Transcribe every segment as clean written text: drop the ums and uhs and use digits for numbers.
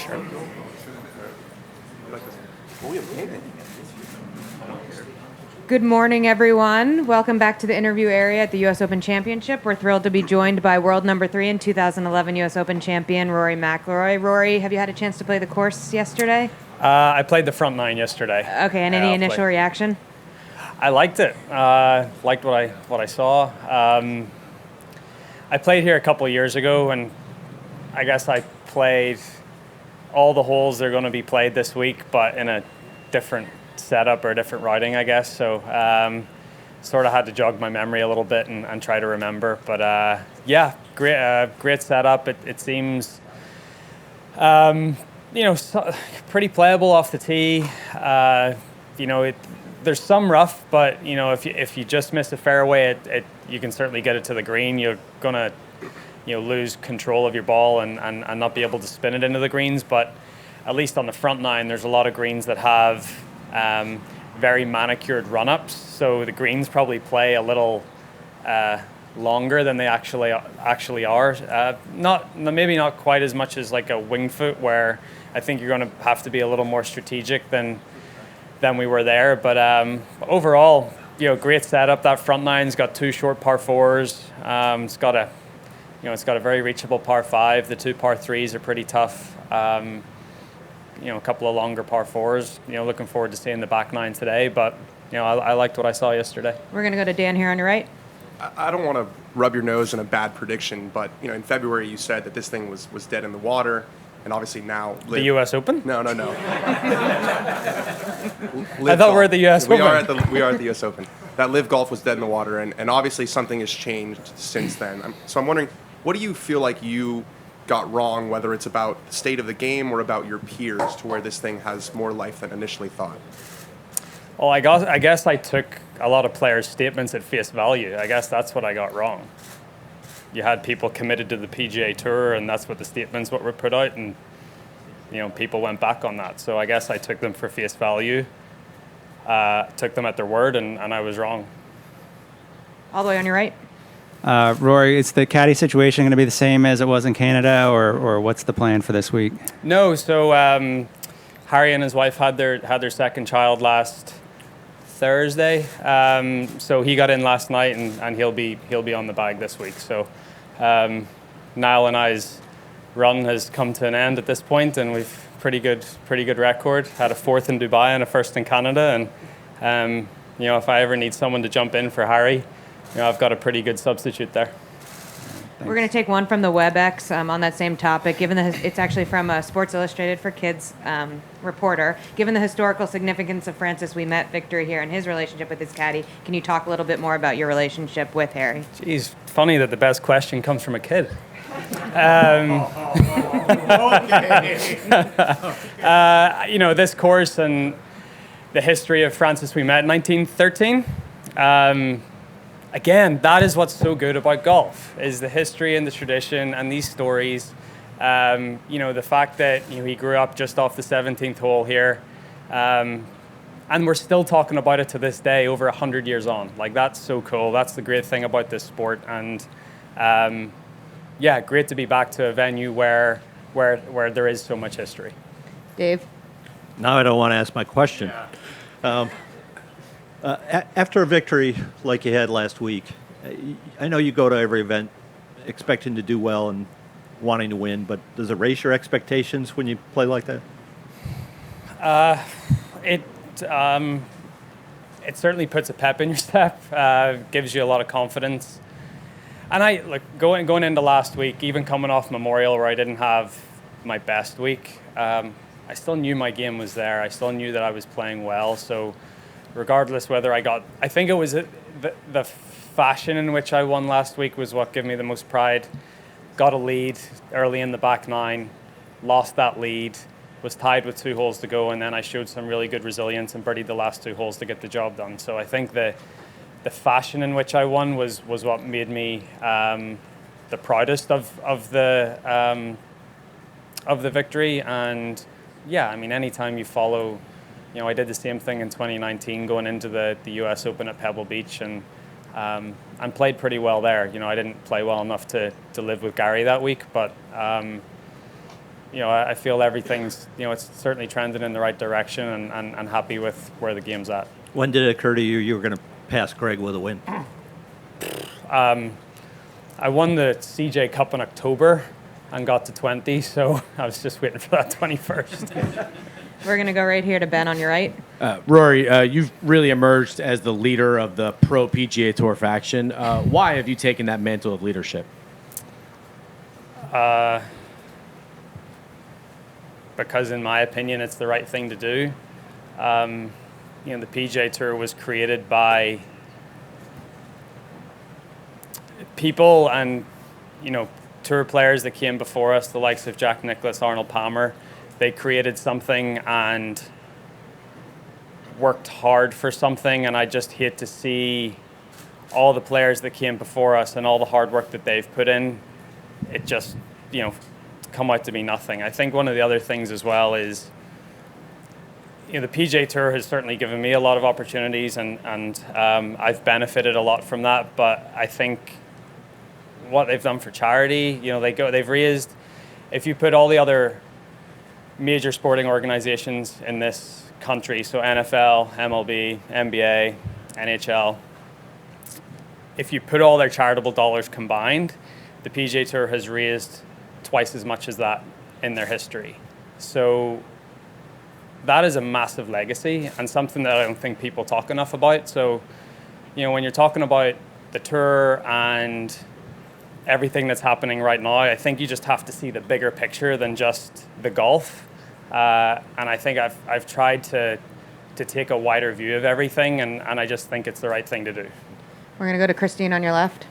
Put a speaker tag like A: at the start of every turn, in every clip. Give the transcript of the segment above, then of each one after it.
A: Sure.
B: Good morning, everyone. Welcome back to the interview area at the U.S. Open Championship. We're thrilled to be joined by world number 3 and 2011 U.S. Open champion Rory McIlroy. Rory, have you had a chance to play the course yesterday?
A: I played the front 9 yesterday.
B: Okay, and any initial reaction?
A: I liked it. Liked what I saw. I played here a couple of years ago, and I guess I played all the holes that are going to be played this week, but in a different setup or different routing, I guess. So sort of had to jog my memory a little bit and try to remember. But yeah, great setup. It seems pretty playable off the tee. There's some rough, but if you just miss a fairway, you can certainly get it to the green. You're gonna lose control of your ball and not be able to spin it into the greens. But at least on the front 9, there's a lot of greens that have very manicured run-ups, so the greens probably play a little longer than they actually are. Maybe not quite as much as like a winged foot, where I think you're going to have to be a little more strategic than we were there. But overall, great setup. That front 9's got 2 short par 4s. It's got a very reachable par 5. The 2 par 3s are pretty tough. A couple of longer par 4s. Looking forward to seeing the back 9 today. But I liked what I saw yesterday.
B: We're going to go to Dan here on your right.
C: I don't want to rub your nose in a bad prediction, but in February you said that this thing was dead in the water, and obviously now
A: the U.S. Open?
C: No.
A: I thought we were at the U.S. Open.
C: We are at the U.S. Open. That LIV Golf was dead in the water, and obviously something has changed since then. So I'm wondering, what do you feel like you got wrong, whether it's about the state of the game or about your peers, to where this thing has more life than initially thought?
A: Well, I guess I took a lot of players' statements at face value. I guess that's what I got wrong. You had people committed to the PGA Tour, and that's what the statements were put out, and people went back on that. So I guess I took them for face value, took them at their word, and I was wrong.
B: All the way on your right.
D: Rory, is the caddy situation going to be the same as it was in Canada, or what's the plan for this week?
A: No, so Harry and his wife had their second child last Thursday, so he got in last night, and he'll be on the bag this week. So Niall and I's run has come to an end at this point, and we've pretty good record. Had a 4th in Dubai and a 1st in Canada, and if I ever need someone to jump in for Harry, I've got a pretty good substitute there.
D: Thanks.
B: We're going to take one from the WebEx on that same topic. It's actually from a Sports Illustrated for Kids reporter. Given the historical significance of Francis Ouimet victory here and his relationship with his caddy, can you talk a little bit more about your relationship with Harry?
A: Geez, funny that the best question comes from a kid. This course and the history of Francis Ouimet, 1913. Again, that is what's so good about golf, is the history and the tradition and these stories. The fact that he grew up just off the 17th hole here, and we're still talking about it to this day, over 100 years on. Like, that's so cool. That's the great thing about this sport. And great to be back to a venue where there is so much history.
B: Dave?
E: Now I don't want to ask my question.
C: Yeah.
E: After a victory like you had last week, I know you go to every event expecting to do well and wanting to win, but does it raise your expectations when you play like that?
A: It certainly puts a pep in your step, gives you a lot of confidence. And going into last week, even coming off Memorial where I didn't have my best week, I still knew my game was there. I still knew that I was playing well. So regardless whether I think it was the fashion in which I won last week was what gave me the most pride. Got a lead early in the back 9, lost that lead, was tied with 2 holes to go, and then I showed some really good resilience and birdied the last 2 holes to get the job done. So I think the fashion in which I won was what made me the proudest of the victory. And anytime you follow, I did the same thing in 2019 going into the US Open at Pebble Beach, and played pretty well there. I didn't play well enough to live with Gary that week, but I feel everything's, it's certainly trending in the right direction, and happy with where the game's at.
E: When did it occur to you were going to pass Greg with a win?
A: I won the CJ Cup in October and got to 20, so I was just waiting for that 21st.
B: We're going to go right here to Ben on your right.
F: Rory, you've really emerged as the leader of the pro PGA Tour faction. Why have you taken that mantle of leadership?
A: Because in my opinion, it's the right thing to do. The PGA Tour was created by people and, tour players that came before us, the likes of Jack Nicklaus, Arnold Palmer. They created something and worked hard for something, and I just hate to see all the players that came before us and all the hard work that they've put in, it just, come out to be nothing. I think one of the other things as well is, the PGA Tour has certainly given me a lot of opportunities, and I've benefited a lot from that. But I think what they've done for charity, they've raised. If you put all the other major sporting organizations in this country, so NFL, MLB, NBA, NHL, if you put all their charitable dollars combined, the PGA Tour has raised twice as much as that in their history. So that is a massive legacy and something that I don't think people talk enough about. So, when you're talking about the tour and everything that's happening right now, I think you just have to see the bigger picture than just the golf. And I think I've tried to take a wider view of everything, and I just think it's the right thing to do.
B: We're going to go to Christine on your left.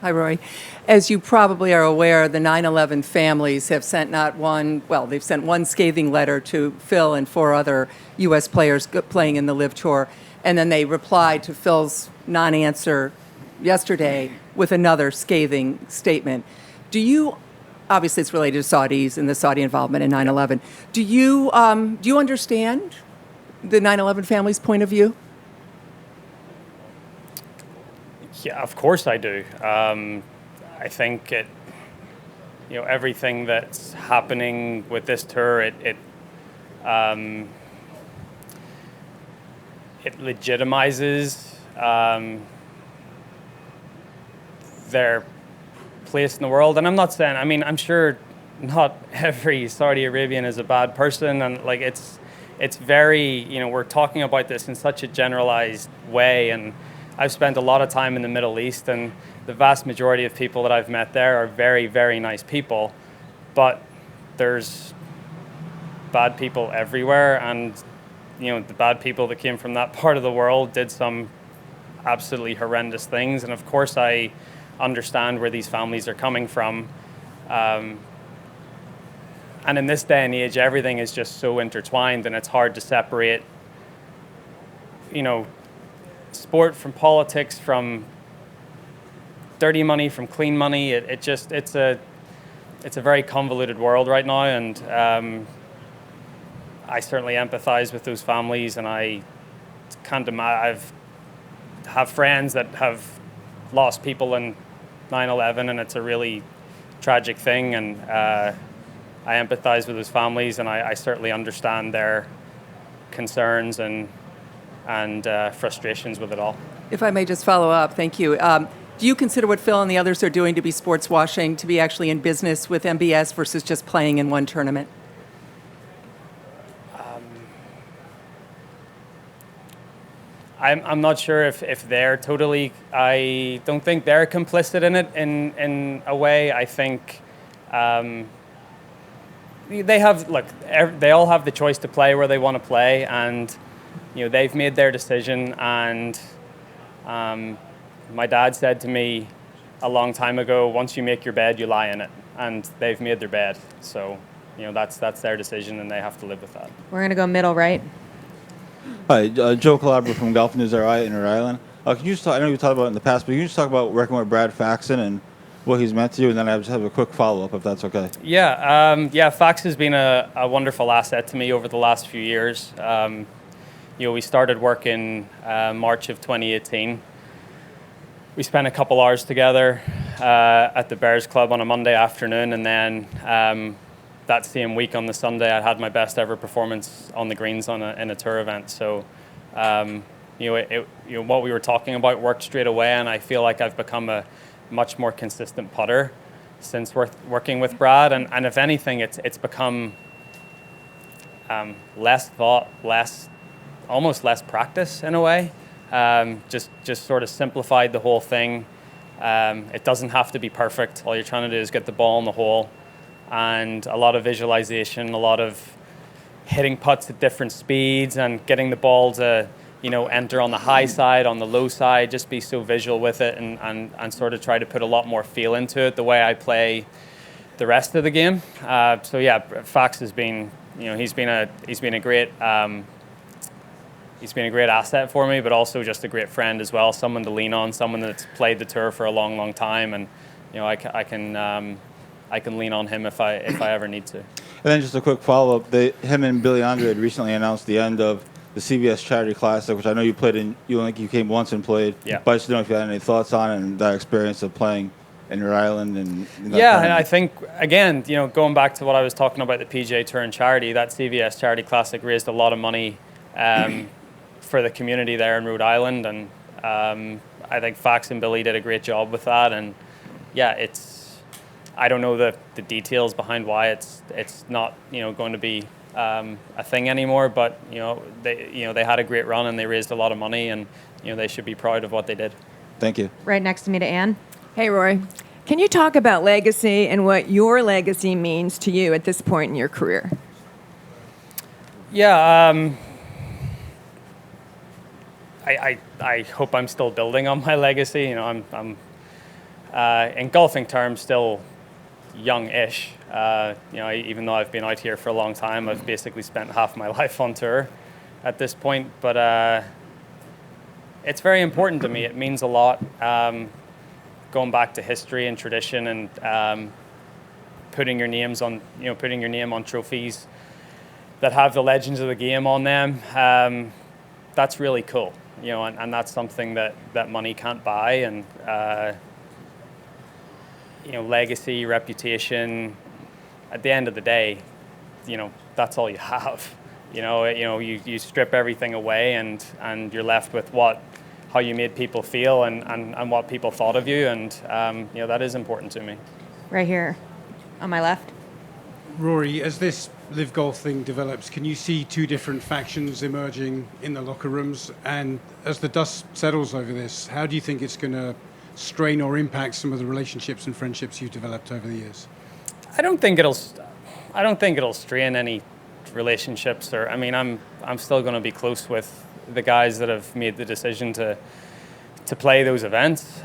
G: Hi, Rory. As you probably are aware, the 9/11 families have sent they've sent one scathing letter to Phil and 4 other U.S. players playing in the LIV Tour, and then they replied to Phil's non-answer yesterday with another scathing statement. Obviously it's related to Saudis and the Saudi involvement in 9/11. Do you understand the 9/11 family's point of view?
A: Yeah, of course I do. I think everything that's happening with this tour, it legitimizes their place in the world. And I'm not saying, I'm sure not every Saudi Arabian is a bad person, and it's very, we're talking about this in such a generalized way, and I've spent a lot of time in the Middle East, and the vast majority of people that I've met there are very, very nice people, but there's bad people everywhere, and the bad people that came from that part of the world did some absolutely horrendous things, and of course I understand where these families are coming from. And in this day and age, everything is just so intertwined, and it's hard to separate, sport from politics, from dirty money from clean money. It's a very convoluted world right now, and I certainly empathize with those families, and I can't imagine. I have friends that have lost people in 9/11, and it's a really tragic thing, and I empathize with those families, and I certainly understand their concerns and frustrations with it all.
G: If I may just follow up, thank you. Do you consider what Phil and the others are doing to be sports washing, to be actually in business with MBS versus just playing in one tournament?
A: I'm not sure if they're totally. I don't think they're complicit in it in a way. I think they have. Look, they all have the choice to play where they want to play, and they've made their decision. And my dad said to me a long time ago, "Once you make your bed, you lie in it," and they've made their bed. So that's their decision, and they have to live with that.
B: We're going to go middle right.
H: Hi, Joe Calabro from Golf News RI in Rhode Island. Can you just talk, I know you talked about it in the past, but can you just talk about working with Brad Faxon and what he's meant to you, and then I just have a quick follow-up, if that's okay.
A: Yeah, Fax has been a wonderful asset to me over the last few years. We started work in March of 2018. We spent a couple hours together at the Bears Club on a Monday afternoon, and then that same week on the Sunday, I had my best ever performance on the greens in a tour event. So, what we were talking about worked straight away, and I feel like I've become a much more consistent putter since working with Brad. And if anything, it's become less thought, almost less practice in a way. Just sort of simplified the whole thing. It doesn't have to be perfect. All you're trying to do is get the ball in the hole, and a lot of visualization, a lot of hitting putts at different speeds and getting the ball to, enter on the high side, on the low side, just be so visual with it and sort of try to put a lot more feel into it the way I play the rest of the game. Fax has been, he's been a great asset for me, but also just a great friend as well, someone to lean on, someone that's played the tour for a long, long time, and I can lean on him if I ever need to.
H: And then just a quick follow-up. Him and Billy Andre had recently announced the end of the CBS Charity Classic, which I know you played in. You came once and played.
A: Yeah.
H: But I just don't know if you had any thoughts on it and that experience of playing in Rhode Island and.
A: And I think again, going back to what I was talking about the PGA Tour and charity, that CBS Charity Classic raised a lot of money for the community there in Rhode Island, and I think Fax and Billy did a great job with that. And I don't know the details behind why it's not going to be a thing anymore, but they had a great run and they raised a lot of money, and they should be proud of what they did.
H: Thank you.
B: Right next to me to Anne.
I: Hey, Rory. Can you talk about legacy and what your legacy means to you at this point in your career?
A: Yeah, I hope I'm still building on my legacy. I'm in golfing terms still young-ish. Even though I've been out here for a long time, I've basically spent half my life on tour at this point. But it's very important to me. It means a lot. Going back to history and tradition, and putting your name on trophies that have the legends of the game on them. That's really cool. And that's something that money can't buy. And legacy, reputation. At the end of the day, that's all you have. You strip everything away, and you're left with how you made people feel and what people thought of you, and that is important to me.
B: Right here, on my left.
J: Rory, as this LIV Golf thing develops, can you see two different factions emerging in the locker rooms? And as the dust settles over this, how do you think it's going to strain or impact some of the relationships and friendships you've developed over the years?
A: I don't think it'll strain any relationships, or I'm still going to be close with the guys that have made the decision to play those events.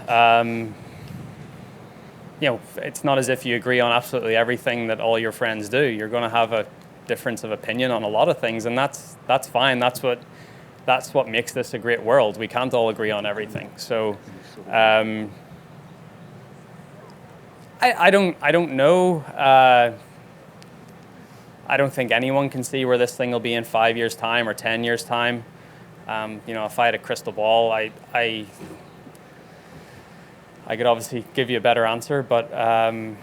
A: It's not as if you agree on absolutely everything that all your friends do. You're going to have a difference of opinion on a lot of things, and that's fine. That's what makes this a great world. We can't all agree on everything. So I don't know. I don't think anyone can see where this thing will be in 5 years' time or 10 years' time. If I had a crystal ball, I could obviously give you a better answer, but I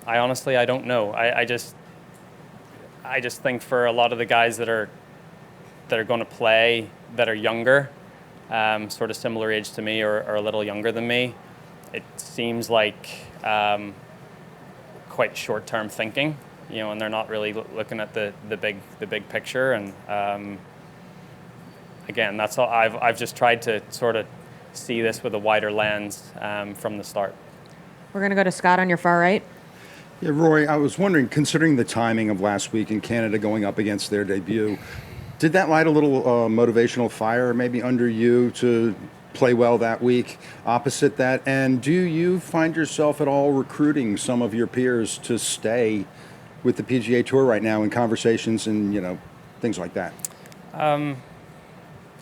A: honestly don't know. I just think for a lot of the guys that are going to play that are younger, sort of similar age to me or a little younger than me, it seems like quite short-term thinking, and they're not really looking at the big picture. And again, that's all. I've just tried to sort of see this with a wider lens from the start.
B: We're going to go to Scott on your far right.
K: Yeah, Rory, I was wondering, considering the timing of last week in Canada going up against their debut, did that light a little motivational fire maybe under you to play well that week opposite that? And do you find yourself at all recruiting some of your peers to stay with the PGA Tour right now in conversations and, things like that?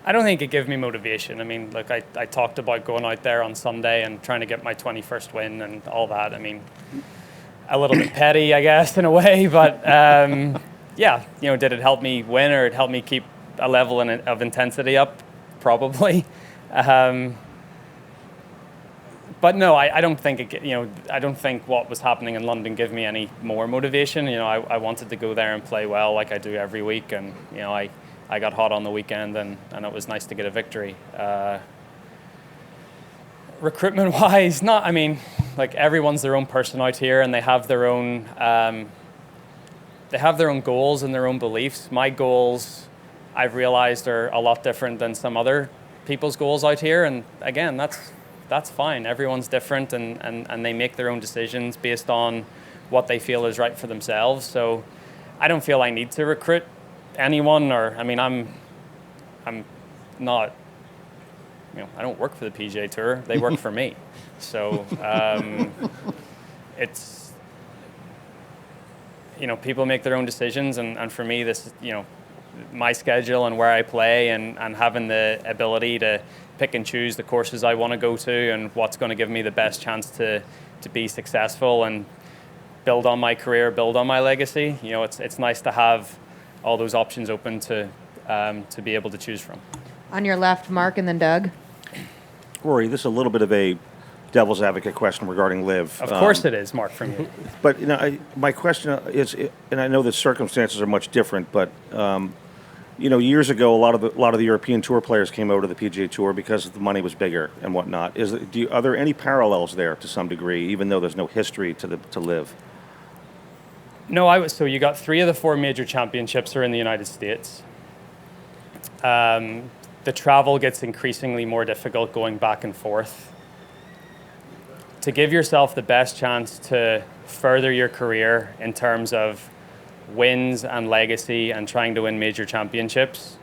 A: I don't think it gave me motivation. Look, I talked about going out there on Sunday and trying to get my 21st win and all that. A little bit petty, I guess, in a way, but did it help me win, or it helped me keep a level of intensity up? Probably. But no, I don't think I don't think what was happening in London gave me any more motivation. I wanted to go there and play well like I do every week, and I got hot on the weekend, and it was nice to get a victory. Recruitment wise, like everyone's their own person out here, and they have their own goals and their own beliefs. My goals, I've realized, are a lot different than some other people's goals out here, and again, that's fine. Everyone's different, and they make their own decisions based on what they feel is right for themselves. So I don't feel I need to recruit anyone, I'm not, I don't work for the PGA Tour. They work for me. So it's, people make their own decisions, and for me, this, my schedule and where I play, and having the ability to pick and choose the courses I want to go to and what's going to give me the best chance to be successful and build on my career, build on my legacy. It's nice to have all those options open to be able to choose from.
B: On your left, Mark, and then Doug.
L: Rory, this is a little bit of a devil's advocate question regarding LIV.
A: Of course it is, Mark, from you.
L: But my question is, and I know the circumstances are much different, but years ago, a lot of the European Tour players came over to the PGA Tour because the money was bigger and whatnot. Are there any parallels there to some degree, even though there's no history to LIV?
A: No, so you got 3 of the 4 major championships are in the United States. The travel gets increasingly more difficult going back and forth. To give yourself the best chance to further your career in terms of wins and legacy and trying to win major championships,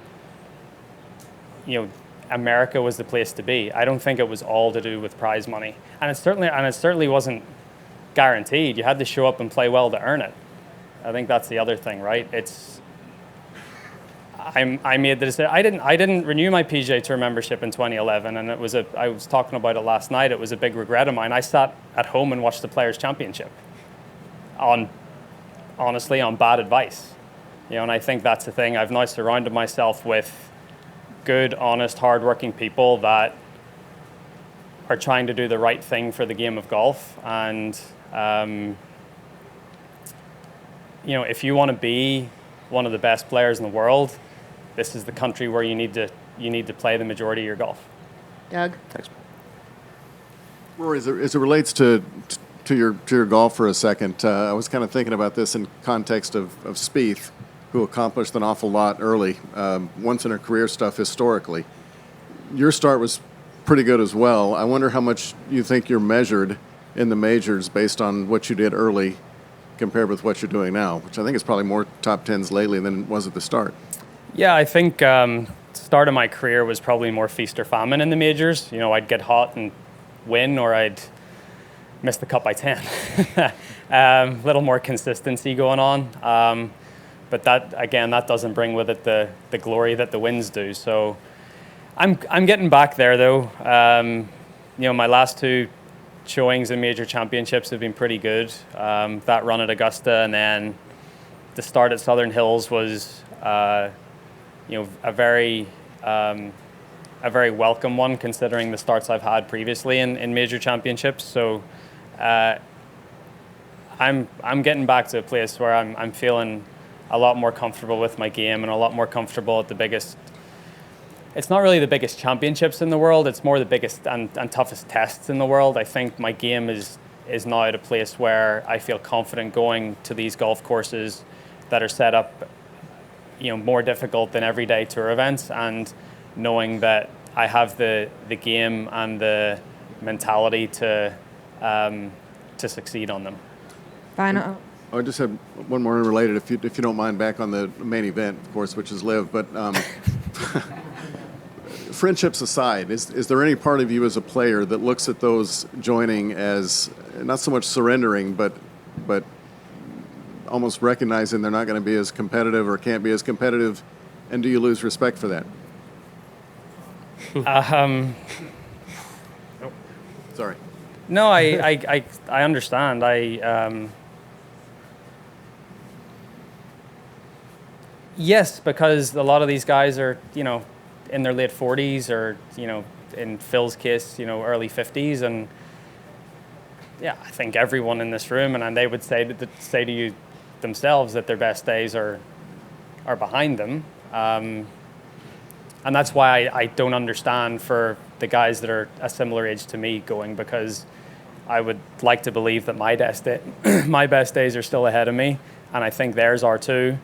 A: America was the place to be. I don't think it was all to do with prize money, and it certainly wasn't guaranteed. You had to show up and play well to earn it. I think that's the other thing, right? I made the decision. I didn't renew my PGA Tour membership in 2011, and I was talking about it last night. It was a big regret of mine. I sat at home and watched the Players' Championship honestly on bad advice, and I think that's the thing. I've now surrounded myself with good, honest, hardworking people that are trying to do the right thing for the game of golf, and if you want to be one of the best players in the world, this is the country where you need to play the majority of your golf.
B: Doug?
L: Thanks.
M: Rory, as it relates to your golf for a second, I was kind of thinking about this in context of Spieth, who accomplished an awful lot early, once in her career stuff historically. Your start was pretty good as well. I wonder how much you think you're measured in the majors based on what you did early compared with what you're doing now, which I think is probably more top tens lately than it was at the start.
A: Yeah, I think start of my career was probably more feast or famine in the majors. I'd get hot and win, or I'd miss the cut by 10. Little more consistency going on. But that doesn't bring with it the glory that the wins do. So I'm getting back there, though. My last 2 showings in major championships have been pretty good. That run at Augusta, and then the start at Southern Hills was a very welcome one, considering the starts I've had previously in major championships. So I'm getting back to a place where I'm feeling a lot more comfortable with my game, and a lot more comfortable at the biggest. It's not really the biggest championships in the world. It's more the biggest and toughest tests in the world. I think my game is now at a place where I feel confident going to these golf courses that are set up, more difficult than everyday tour events, and knowing that I have the game and the mentality to succeed on them.
B: Final.
M: I just had one more unrelated, if you don't mind, back on the main event, of course, which is LIV. But friendships aside, is there any part of you as a player that looks at those joining as not so much surrendering, but almost recognizing they're not going to be as competitive or can't be as competitive, and do you lose respect for that? Sorry.
A: No, I understand. Yes, because a lot of these guys are, in their late 40s, or, in Phil's case, early 50s, and yeah, I think everyone in this room, and they would say to you themselves that their best days are behind them. And that's why I don't understand for the guys that are a similar age to me going, because I would like to believe that my best days are still ahead of me, and I think theirs are too.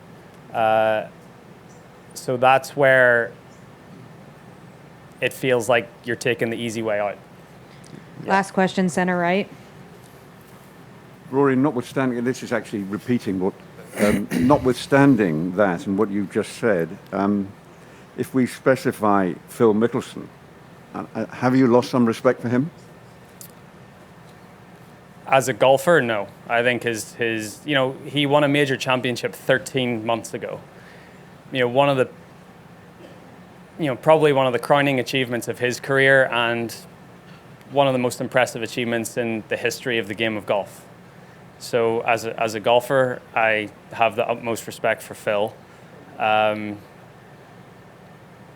A: So that's where it feels like you're taking the easy way out.
B: Last question, center right.
N: Rory, notwithstanding, and this is actually repeating what, notwithstanding that and what you've just said, if we specify Phil Mickelson, have you lost some respect for him?
A: As a golfer, no. I think his he won a major championship 13 months ago. Probably one of the crowning achievements of his career, and one of the most impressive achievements in the history of the game of golf. So as a golfer, I have the utmost respect for Phil.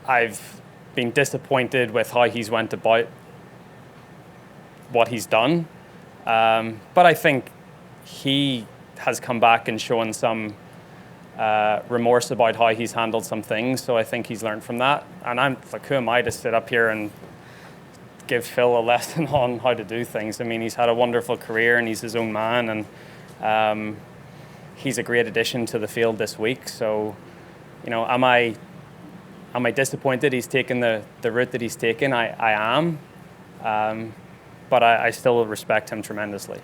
A: I've been disappointed with how he's went about what he's done. But I think he has come back and shown some remorse about how he's handled some things. So I think he's learned from that. And I'm like, who am I to sit up here and give Phil a lesson on how to do things? I mean, he's had a wonderful career and he's his own man, and he's a great addition to the field this week. So, am I disappointed he's taken the route that he's taken? I am. But I still respect him tremendously.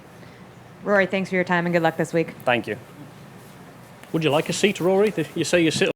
B: Rory, thanks for your time and good luck this week.
A: Thank you.
O: Would you like a seat, Rory? You say you sit